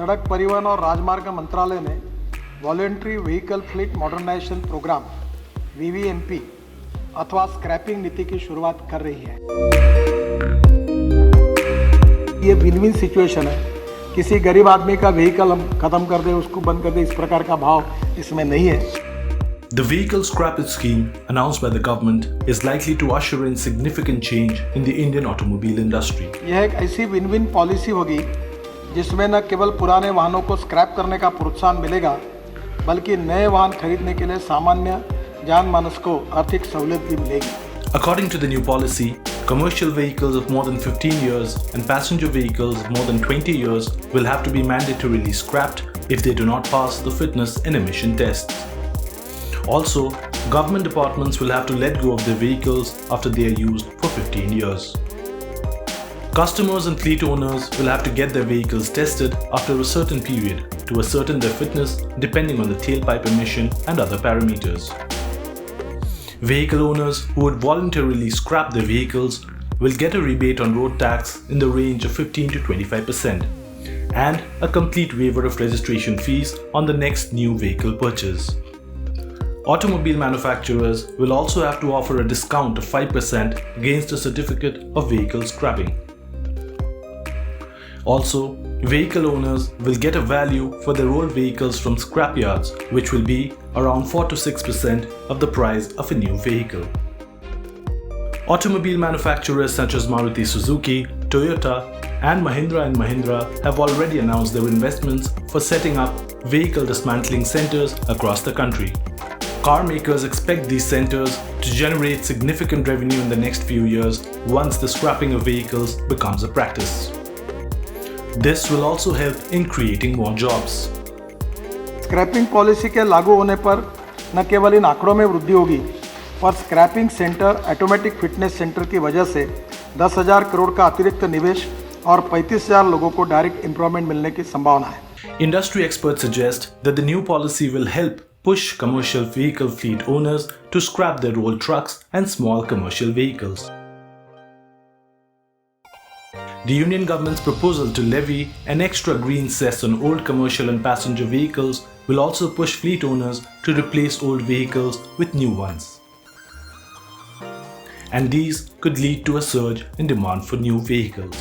सड़क परिवहन और राजमार्ग मंत्रालय ने voluntary vehicle fleet modernisation programme VVMP अथवा स्क्रैपिंग नीति की शुरुआत कर रही है। ये विन विन सिचुएशन है। किसी गरीब आदमी का व्हीकल हम खत्म कर दें, उसको बंद कर दें, इस प्रकार का भाव इसमें नहीं है। The vehicle scrappage scheme announced by the government is likely to usher in significant change in the Indian automobile industry. यह एक ऐसी विन विन पॉलिसी होगी जिसमें न केवल पुराने वाहनों को स्क्रैप करने का प्रोत्साहन मिलेगा, बल्कि नए वाहन खरीदने के लिए सामान्य जनमानस को आर्थिक सहूलियत भी मिलेगी। According to the new policy, commercial vehicles of more than 15 years and passenger vehicles of more than 20 years will have to be mandatorily scrapped if they do not pass the fitness and emission tests. Also, government departments will have to let go of their vehicles after they are used for 15 years. Customers and fleet owners will have to get their vehicles tested after a certain period to ascertain their fitness depending on the tailpipe emission and other parameters. Vehicle owners who would voluntarily scrap their vehicles will get a rebate on road tax in the range of 15 to 25% and a complete waiver of registration fees on the next new vehicle purchase. Automobile manufacturers will also have to offer a discount of 5% against a certificate of vehicle scrapping. Also, vehicle owners will get a value for their old vehicles from scrapyards, which will be around 4 to 6% of the price of a new vehicle. Automobile manufacturers such as Maruti Suzuki, Toyota, and Mahindra have already announced their investments for setting up vehicle dismantling centers across the country. Car makers expect these centers to generate significant revenue in the next few years once the scrapping of vehicles becomes a practice. This will also help in creating more jobs. Scrapping policy के लागू होने पर न केवल इन आंकड़ों में वृद्धि होगी, पर scrapping centre automatic fitness centre की वजह से 10,000 करोड़ का अतिरिक्त निवेश और 35,000 लोगों को डायरेक्ट एम्प्लॉयमेंट मिलने की संभावना है। Industry experts suggest that the new policy will help push commercial vehicle fleet owners to scrap their old trucks and small commercial vehicles. The Union government's proposal to levy an extra green cess on old commercial and passenger vehicles will also push fleet owners to replace old vehicles with new ones. And these could lead to a surge in demand for new vehicles.